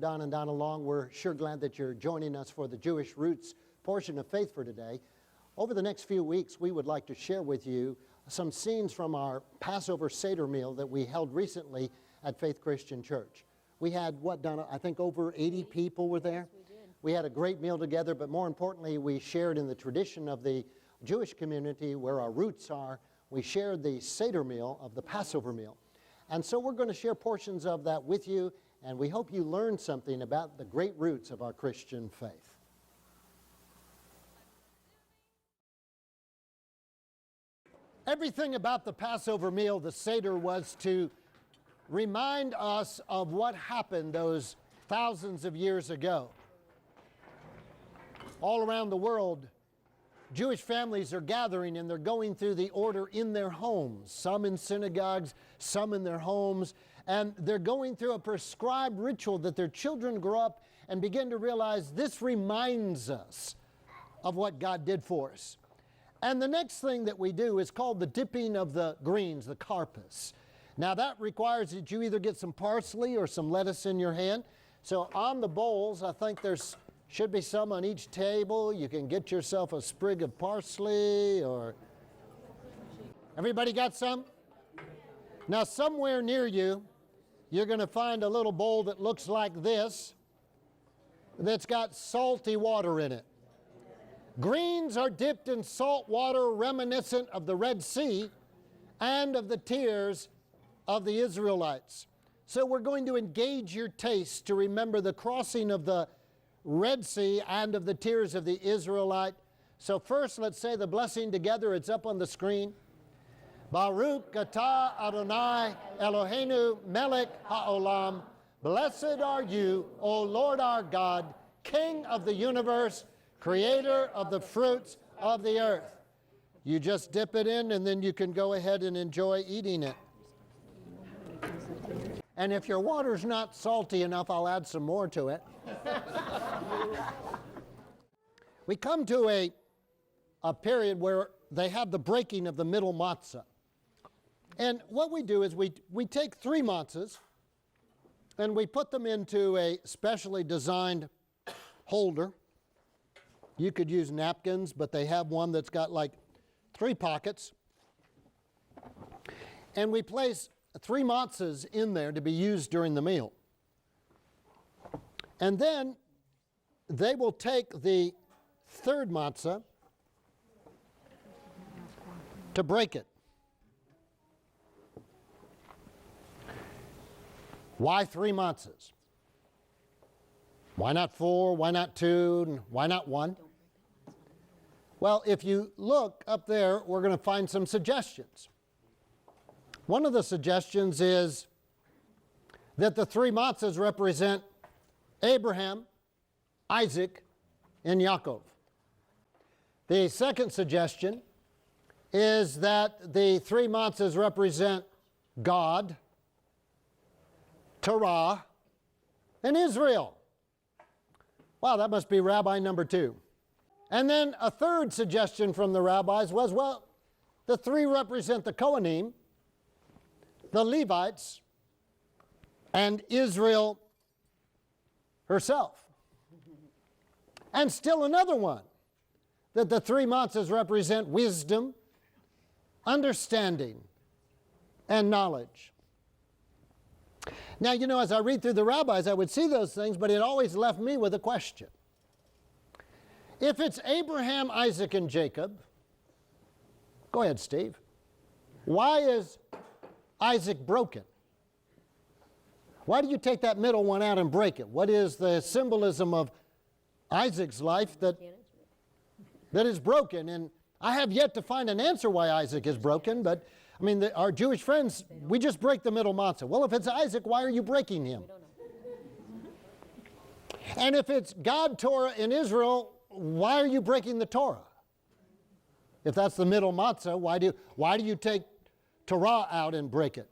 Don and Donna Long, we're sure glad that you're joining us for the Jewish Roots portion of Faith for today. Over the next few weeks, we would like to share with you some scenes from our Passover Seder meal that we held recently at Faith Christian Church. We had, what, Donna, I think over 80 people were there? Yes, we did. We had a great meal together, but more importantly, we shared in the tradition of the Jewish community where our roots are. We shared the Seder meal of the Passover meal. And so we're going to share portions of that with you, and we hope you learn something about the great roots of our Christian faith. Everything about the Passover meal, the Seder, was to remind us of what happened those thousands of years ago. All around the world, Jewish families are gathering and they're going through the order in their homes, some in synagogues, some in their homes, and they're going through a prescribed ritual that their children grow up and begin to realize this reminds us of what God did for us. And the next thing that we do is called the dipping of the greens, the karpas. Now that requires that you either get some parsley or some lettuce in your hand. So on the bowls, I think there's should be some on each table. You can get yourself a sprig of parsley or... Everybody got some? Now somewhere near you, you're going to find a little bowl that looks like this that's got salty water in it. Greens are dipped in salt water reminiscent of the Red Sea and of the tears of the Israelites. So we're going to engage your taste to remember the crossing of the Red Sea and of the tears of the Israelite. So first, let's say the blessing together. It's up on the screen. Baruch atah Adonai Eloheinu melech haolam. Blessed are you, O Lord our God, King of the universe, Creator of the fruits of the earth. You just dip it in and then you can go ahead and enjoy eating it. And if your water's not salty enough, I'll add some more to it. We come to a period where they have the breaking of the middle matzah. And what we do is we take 3 matzahs and we put them into a specially designed holder. You could use napkins, but they have one that's got like 3 pockets. And we place 3 matzahs in there to be used during the meal. And then they will take the 3rd matzah to break it. Why 3 matzahs? Why not 4? Why not 2? And why not 1? Well, if you look up there, we're going to find some suggestions. One of the suggestions is that the 3 matzahs represent Abraham, Isaac, and Yaakov. The second suggestion is that the 3 matzahs represent God, Torah, and Israel. Wow, that must be rabbi number 2. And then a third suggestion from the rabbis was, well, the 3 represent the Kohanim, the Levites, and Israel herself. And still another one, that the 3 matzahs represent wisdom, understanding, and knowledge. Now, you know, as I read through the rabbis, I would see those things, but it always left me with a question. If it's Abraham, Isaac, and Jacob, go ahead, Steve. Why is Isaac broken? Why do you take that middle one out and break it? What is the symbolism of Isaac's life that is broken? And I have yet to find an answer why Isaac is broken, but I mean, our Jewish friends, we just break the middle matzah. Well, if it's Isaac, why are you breaking him? And if it's God, Torah, and Israel, why are you breaking the Torah? If that's the middle matzah, why do you take Torah out and break it?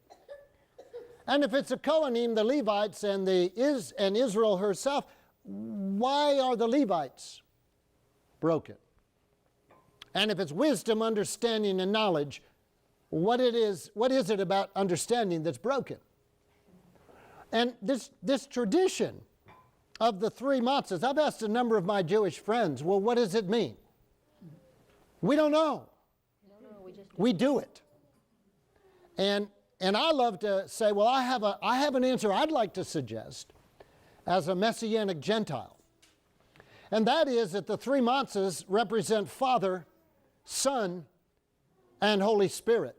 And if it's the Kohanim, the Levites, and Israel herself, why are the Levites broken? And if it's wisdom, understanding, and knowledge, what is it about understanding that's broken? And this tradition of the 3 matzahs. I've asked a number of my Jewish friends, well, what does it mean? We don't know. We do it. And I love to say, well, I have an answer I'd like to suggest as a Messianic Gentile. And that is that the 3 matzahs represent Father, Son, and Holy Spirit.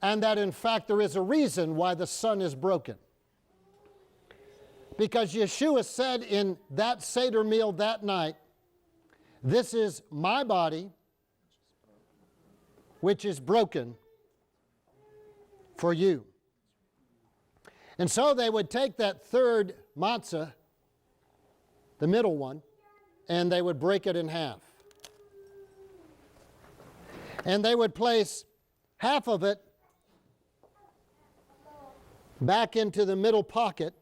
And that in fact there is a reason why the Son is broken. Because Yeshua said in that Seder meal that night, this is my body, which is broken for you. And so they would take that 3rd matzah, the middle one, and they would break it in half. And they would place half of it back into the middle pocket.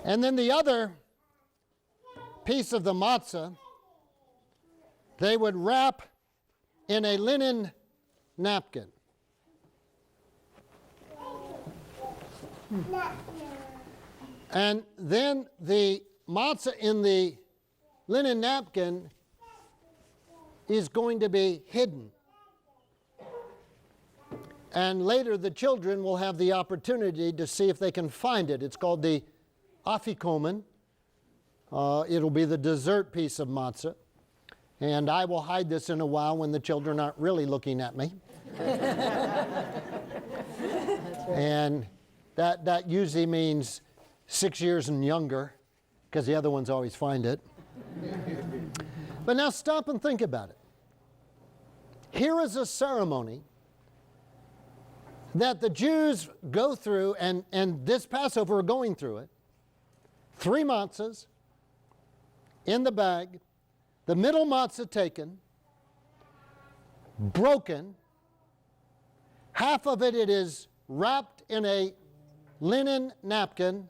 And then the other piece of the matzah, they would wrap in a linen napkin. And then the matzah in the linen napkin is going to be hidden. And later the children will have the opportunity to see if they can find it. It's called the afikomen. It'll be the dessert piece of matzah. And I will hide this in a while when the children aren't really looking at me. And that usually means 6 years and younger, because the other ones always find it. But now stop and think about it. Here is a ceremony that the Jews go through, and this Passover are going through it. 3 matzahs in the bag, the middle matzah taken, broken, half of it is wrapped in a linen napkin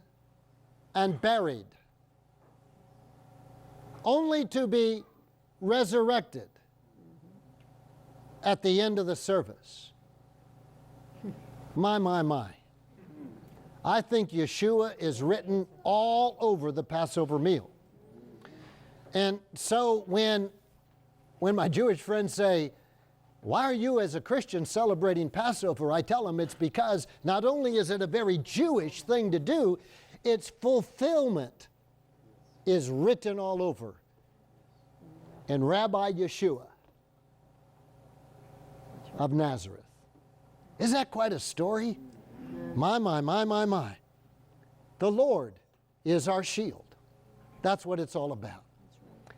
and buried, only to be resurrected at the end of the service. My. I think Yeshua is written all over the Passover meal. And so when my Jewish friends say, why are you as a Christian celebrating Passover? I tell them it's because not only is it a very Jewish thing to do, its fulfillment is written all over in Rabbi Yeshua of Nazareth. Isn't that quite a story? My. The Lord is our shield. That's what it's all about.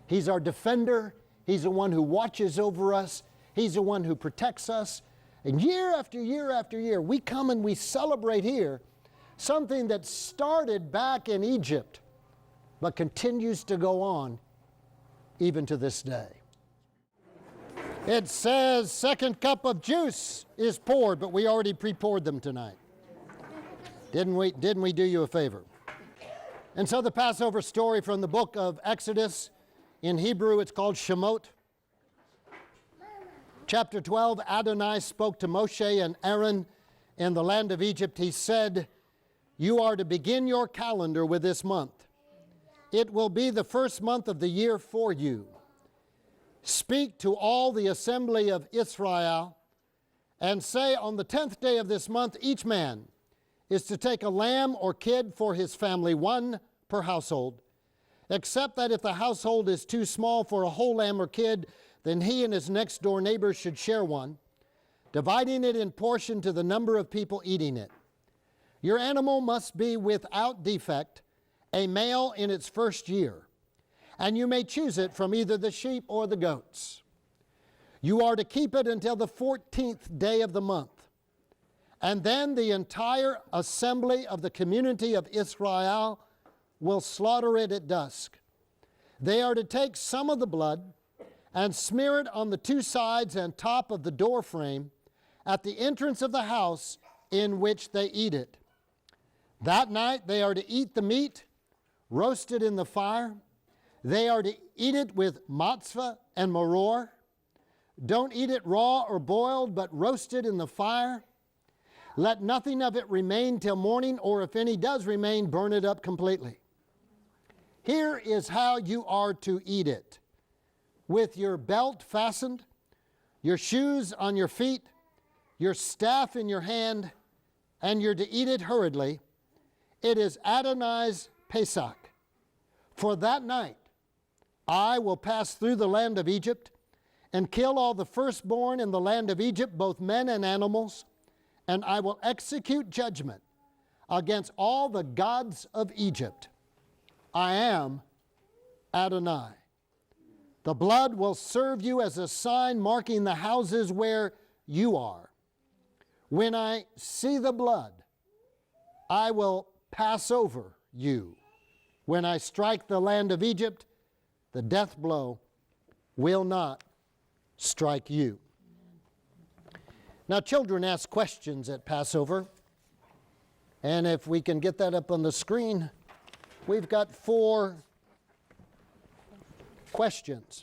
He's our defender. He's the one who watches over us. He's the one who protects us. And year after year after year, we come and we celebrate here something that started back in Egypt, but continues to go on even to this day. It says 2nd cup of juice is poured, but we already pre-poured them tonight. Didn't we do you a favor? And so the Passover story from the book of Exodus, in Hebrew it's called Shemot. Chapter 12, Adonai spoke to Moshe and Aaron in the land of Egypt. He said, you are to begin your calendar with this month. It will be the 1st month of the year for you. Speak to all the assembly of Israel and say, on the 10th day of this month, each man is to take a lamb or kid for his family, 1 per household, except that if the household is too small for a whole lamb or kid, then he and his next door neighbor should share one, dividing it in portion to the number of people eating it. Your animal must be without defect, a male in its 1st year, and you may choose it from either the sheep or the goats. You are to keep it until the 14th day of the month, and then the entire assembly of the community of Israel will slaughter it at dusk. They are to take some of the blood and smear it on the 2 sides and top of the door frame at the entrance of the house in which they eat it. That night they are to eat the meat, roasted in the fire. They are to eat it with matzah and maror. Don't eat it raw or boiled, but roasted in the fire. Let nothing of it remain till morning, or if any does remain, burn it up completely. Here is how you are to eat it: with your belt fastened, your shoes on your feet, your staff in your hand, and you're to eat it hurriedly. It is Adonai's Pesach. For that night I will pass through the land of Egypt and kill all the firstborn in the land of Egypt, both men and animals, and I will execute judgment against all the gods of Egypt. I am Adonai. The blood will serve you as a sign marking the houses where you are. When I see the blood, I will pass over you. When I strike the land of Egypt, the death blow will not strike you. Now, children ask questions at Passover, and if we can get that up on the screen, we've got 4 questions.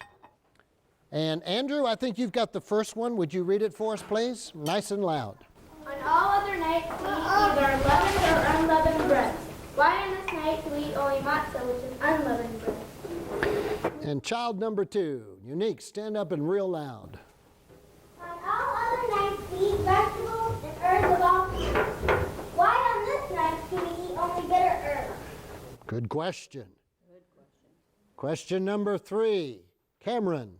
And Andrew, I think you've got the first one. Would you read it for us, please? Nice and loud. On all other nights we eat either leavened or unleavened bread. Why on this night do we eat only matzah, which is unleavened bread? And child number 2, Unique, stand up and real loud. On all other nights we eat vegetables and herbs of all kinds. Why on this night do we eat only bitter herbs? Good question. Question number 3, Cameron.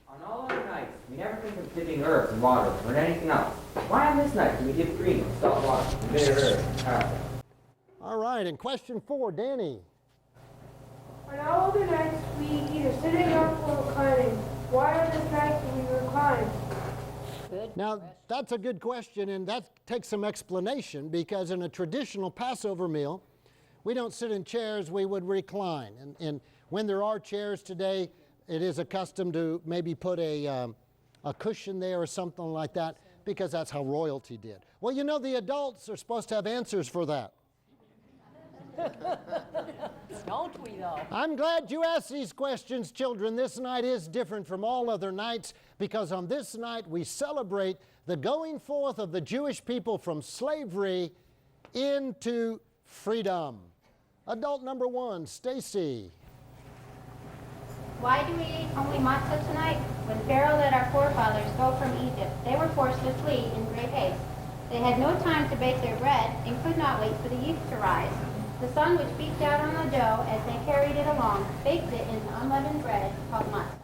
On all other nights, we never think of dipping herbs in water or in anything else. Why on this night do we dip green in salt water and bitter herbs? All right, and question 4, Danny. On all other nights, we either sitting up or reclining. Why on this night do we recline? Now, that's a good question, and that takes some explanation, because in a traditional Passover meal, we don't sit in chairs, we would recline. And when there are chairs today, it is accustomed to maybe put a cushion there or something like that, because that's how royalty did. Well, you know, the adults are supposed to have answers for that. Don't we, though? I'm glad you asked these questions, children. This night is different from all other nights, because on this night we celebrate the going forth of the Jewish people from slavery into freedom. Adult number 1, Stacy. Why do we eat only matzah tonight? When Pharaoh let our forefathers go from Egypt, they were forced to flee in great haste. They had no time to bake their bread and could not wait for the yeast to rise. The sun, which beat out on the dough as they carried it along, baked it into unleavened bread called matzah.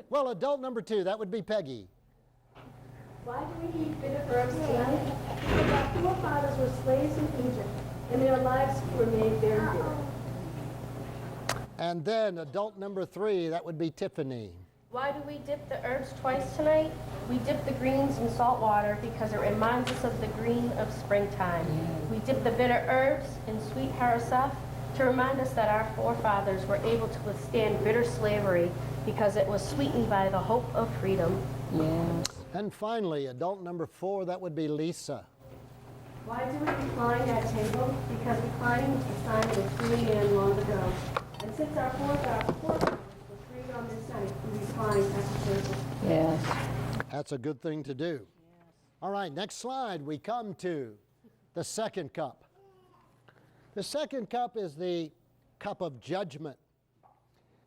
Well, adult number 2, that would be Peggy. Why do we eat bitter herbs tonight? Because our forefathers were slaves in Egypt, and their lives were made very bitter. And then adult number 3, that would be Tiffany. Why do we dip the herbs twice tonight? We dip the greens in salt water because it reminds us of the green of springtime. We dip the bitter herbs in sweet harasaf to remind us that our forefathers were able to withstand bitter slavery because it was sweetened by the hope of freedom. Yes. And finally, adult number 4, that would be Lisa. Why do we recline at table? Because reclining was the sign of a free man long ago. And since our forefathers were freed on this night, we recline at the table. Yes. That's a good thing to do. All right, next slide, we come to the second cup. The second cup is the cup of judgment.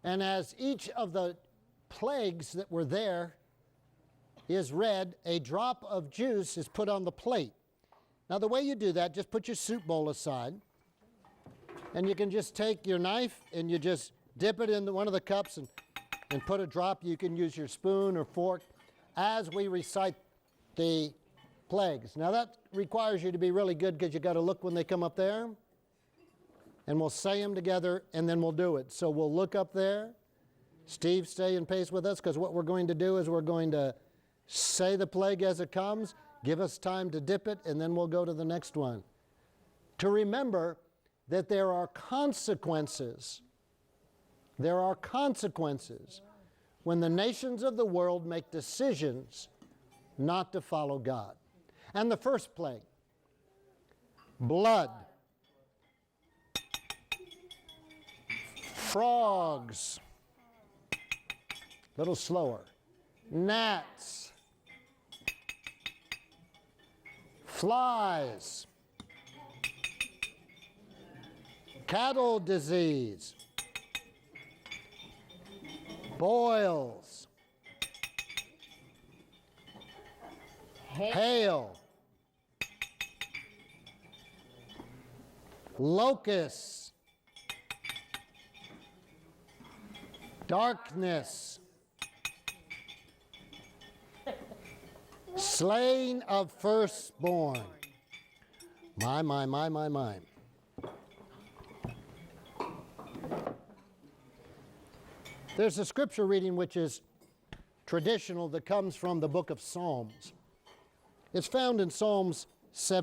And as each of the plagues that were there is read, a drop of juice is put on the plate. Now, the way you do that, just put your soup bowl aside, and you can just take your knife and you just dip it into one of the cups and put a drop. You can use your spoon or fork as we recite the plagues. Now, that requires you to be really good, because you got to look when they come up there, and we'll say them together, and then we'll do it. So we'll look up there. Steve, stay in pace with us, because what we're going to do is we're going to say the plague as it comes, give us time to dip it, and then we'll go to the next one. To remember that there are consequences. There are consequences when the nations of the world make decisions not to follow God. And the first plague, blood, frogs, a little slower, gnats, flies, cattle disease, boils, hail, locusts, darkness, slain of firstborn. My. There's a scripture reading which is traditional that comes from the book of Psalms. It's found in Psalms 7.